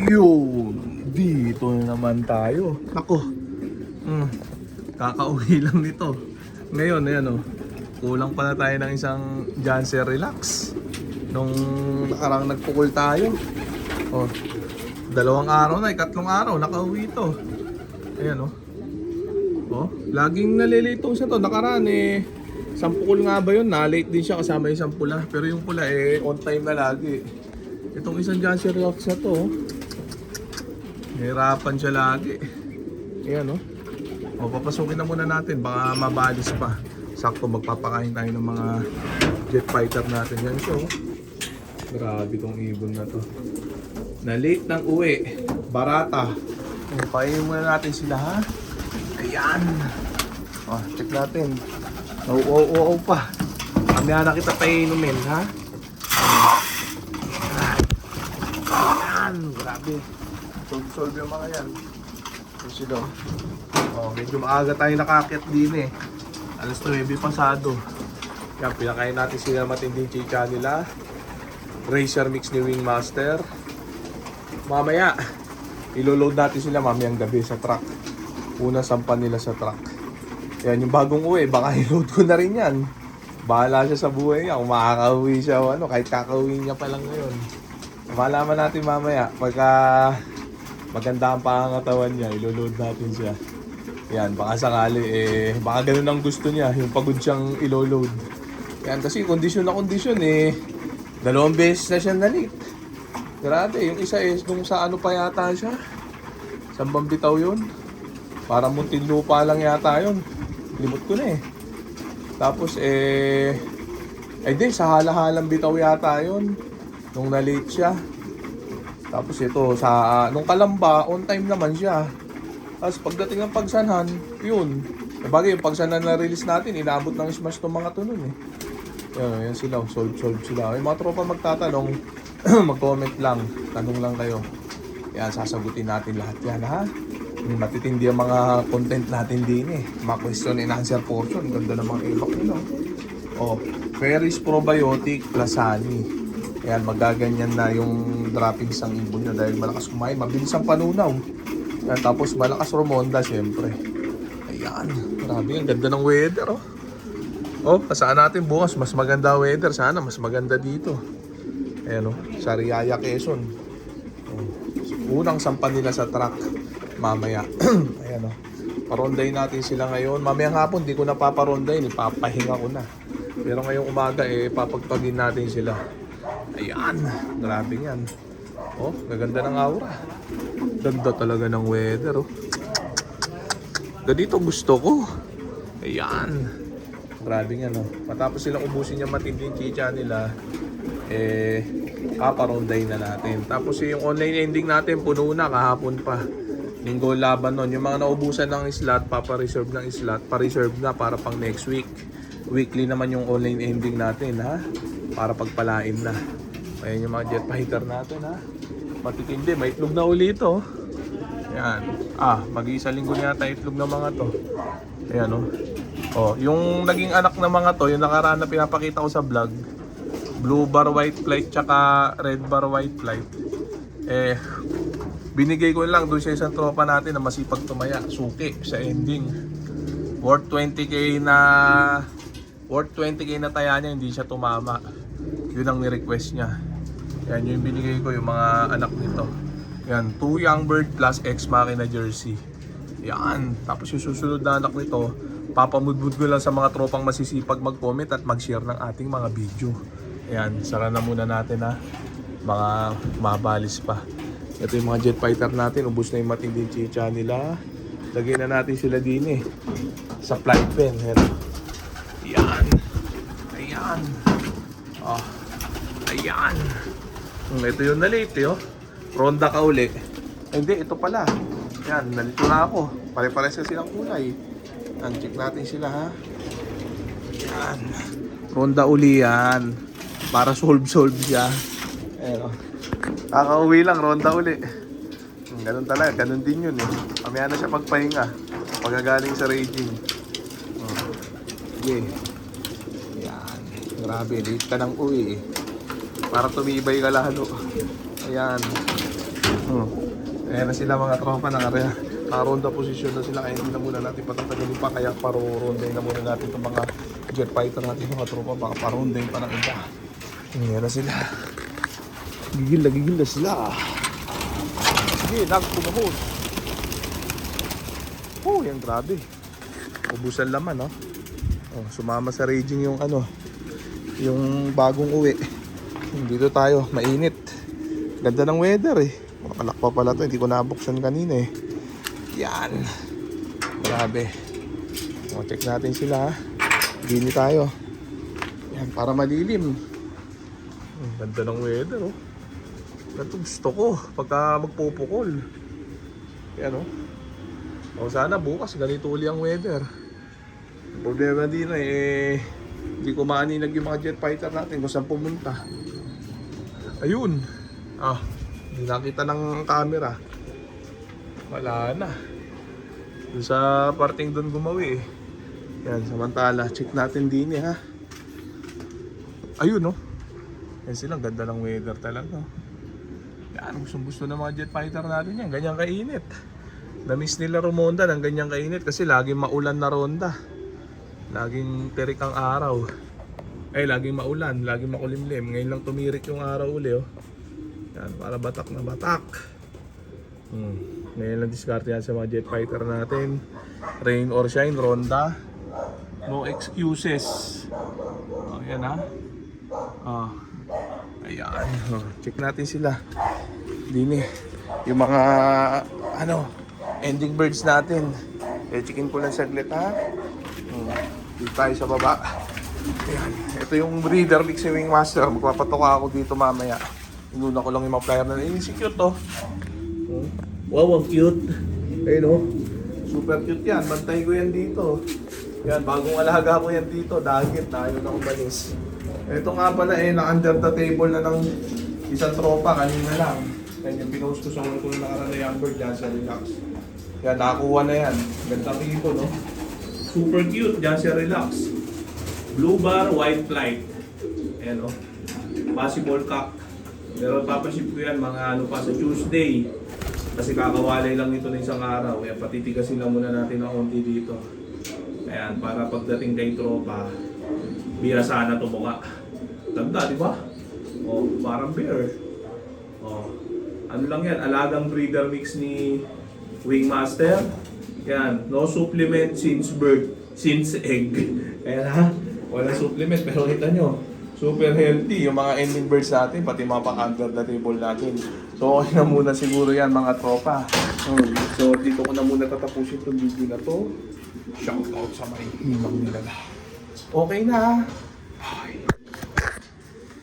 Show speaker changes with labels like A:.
A: Yun, dito na naman tayo. Nako, kakauwi lang nito. Ngayon, ayan o, kulang pala tayo ng isang Janssen Relax. Nung nakarang nagpukul tayo. Oh, 2 araw na, 3 araw, nakauwi ito. Ayan o. Oh, laging nalilitong siya to. Nakaraan eh, 10 pukul nga ba yun? Na-late din siya kasama yung 10 pula. Pero yung pula eh, on time na lagi. Itong isang Janssen Relax na to, hirapan siya lagi. Ayan o. O, papasukin na muna natin. Baka mabalis pa. Sakto magpapakain tayo ng mga jet fighter natin. Yan siya o. Grabe tong ibon na to. Na late ng uwi. Barata. Painin muna natin sila ha. Ayan. O, check natin. Oo pa. Mamaya na kita painumin ha. Ayan. Grabe. Solve yung mga yan. Yung sila. Oh, medyo maaga tayo nakakit din eh. Alas 9 pasado. Yan, pinakain natin sila matinding chicha nila. Racer mix ni Wingmaster. Mamaya, iloload natin sila mamayang gabi sa truck. Una sampan nila sa truck. Yan, yung bagong uwi, baka i-load ko na rin yan. Bahala siya sa buhay niya. Kung makakauwi siya o ano, kahit kakauwi niya pa lang ngayon. Malaman natin mamaya, pagka maganda ang pangangatawan niya, iloload natin siya. Yan, baka sakali eh, baka ganun ang gusto niya, yung pagod siyang iloload. Yan, kasi kondisyon na kondisyon eh, 2 beses na siya na-late. Grabe, yung isa eh, nung sa ano pa yata siya, sa Bambitaw yun. Para Muntinlupa lang yata yun. Limot ko na eh. Tapos eh, ay di, sa Halahalang Bitaw yata yun. Nung na-late siya. Tapos ito, sa nung Kalamba, on time naman siya. Tapos pagdating ng Pagsanhan, yun. Sabagay, yung Pagsanhan na release natin, inaabot ng smash tong mga to nun eh. Yan sila, solve sila. Yung mga tropa magtatanong, mag-comment lang, tanong lang kayo. Yan, sasagutin natin lahat yan ha. Matitindi ang mga content natin din eh. Mga question and answer portion. Ganda ng mga ibak nila. Oh, Ferris Probiotic plus honey. Ayan, magaganyan na yung droppings ng ibon nyo dahil malakas kumain, mabilis ang panunaw. Ayan, tapos malakas rumonda syempre. Ayan, grabe, ang ganda ng weather oh. Oh, kasaan natin bukas, mas maganda weather. Sana mas maganda dito. Ayan oh, Sariaya, Quezon. Oh, unang sampan nila sa truck mamaya. Ayan oh, paronday natin sila ngayon. Mamayang hapon, di ko na paparonday, ipapahinga ko na. Pero ngayong umaga eh, papagpagin natin sila. Ayan, grabe yan. Oh, gaganda ng aura. Ganda talaga ng weather oh. Ganito gusto ko. Ayan. Grabe yan oh. Matapos silang ubusin yung matinding chicha nila, eh, paparonday na natin. Tapos yung online ending natin, puno na kahapon pa. Linggo laban nun. Yung mga naubusan ng slot, papareserve ng slot, pa-reserve na para pang next week. Weekly naman yung online ending natin ha. Para pagpalain na. Ayan yung mga jet fighter natin ha. Matitindi, may itlog na uli ito. Ayan. Mag-iisa linggo na yata itlog ng mga to. Ayan oh. Oh, yung naging anak ng mga to, yung nakaraan na pinapakita ko sa vlog, blue bar white flight tsaka red bar white flight. Eh, binigay ko lang doon sa isang tropa natin na masipag tumaya, suki sa ending. Worth 20k na taya niya, hindi siya tumama. Yun ang ni-request niya. Yan yung binigay ko, yung mga anak nito. Yan, 2 young bird plus ex machina jersey. Yan, tapos yung susunod na anak nito, papamudmud ko lang sa mga tropang masisipag mag-comment at mag-share ng ating mga video. Ayan, sara na muna natin ha. Mga mabalis pa. Ito yung mga jet fighter natin, ubos na yung matinding chicha nila. Lagyan na natin sila din eh, sa flight pen. Ayan. Ayan. Oh. Ayan. Ito yung na-late eh oh. Ronda ka uli. Hindi, ito pala. Ayan, nalito na ako. Pare-pares na silang kulay. Ayan, check natin sila ha. Ayan. Ronda uli yan. Para solve siya. Ayan o. Kakauwi lang, ronda uli. Ganun talaga, ganun din yun eh. Mamaya na siya pagpahinga. Pagagaling sa raging. Sige. Ayan. Grabe, late ka ng uwi eh. Para tumibay ka lalo. Ayan. Ayan na sila mga tropa, nakaronda posisyon na sila, kaya hindi na muna natin patatagalin pa, kaya parurondahin na muna natin itong mga jet fighter natin mga tropa, baka parondahin pa ng iba. Ayan na sila. Gigil na sila. Sige, nagpumahos. Oh, yan grabe. Ubusan laman, no? Oh, sumama sa raging yung yung bagong uwi. Dito tayo, mainit. Ganda ng weather eh. Makalak pa pala to, hindi ko nabuksan kanina eh. Yan. Grabe. O, check natin sila ha. Dini tayo. Yan, para malilim. Ganda ng weather oh. Ganito gusto ko pagka magpupukol. Yan oh. O sana bukas ganito uli ang weather. Problema din hindi ko maaninag yung mga jet fighter natin kung saan pumunta. Ayun. Hindi nakita ng camera. Wala na. Doon sa parting doon gumawi eh. Yan, samantala, check natin din ha. Ayun no. Yan sila, ganda ng weather talaga. Yan, gusto ng mga jet fighter natin yan. Ganyang kainit. Na-miss nila rumonda ng ganyang kainit kasi laging maulan na ronda. Laging terik ang araw. Laging maulan, laging makulimlim. Ngayon lang tumirik yung araw uli oh. Yan, para batak na batak. Ngayon lang diskarte yan sa mga jet fighter natin. Rain or shine, ronda. No excuses. Yan ha. Ayan. Check natin sila. Dini. Yung mga ending birds natin. Checkin ko lang saglit ha. Dito tayo sa baba. Ayan. Ito yung breeder mix wing master. Magpapatoka ako dito mamaya. Inuna ko lang yung mga flyer na si cute oh. Wow, ang cute. Ayun oh. Super cute yan. Bantay ko yan dito. Yan, bagong alaga ko yan dito. Dagit na. Ayun ako balis. Ito nga pala na-under the table na ng isang tropa kanina lang. Yan yung pinost ko sa mga kung nakaraan na yung bird dyan sa relax. Yan, nakakuha na yan. Ganda dito no. Super cute dyan sa relax. Blue bar, white flight. Ayan o. Possible cock. Pero papaship ko yan mga pa sa Tuesday. Kasi kakawalay lang nito na isang araw. Kaya patitigasin lang muna natin ng konti dito. Ayan, para pagdating kay tropa, bira sana ito mukha. Ganda, di ba? O, parang bear. O, ano lang yan, alagang breeder mix ni Wingmaster. Yan, no supplement since birth, since egg. Ayan ha. Wala supplement pero kita nyo, super healthy yung mga ending birds natin, pati mga pang-under the table natin. So okay na muna siguro yan mga tropa. So dito ko na muna tatapusin itong video na to. Shout out sa may himang nila. Okay na. Bye.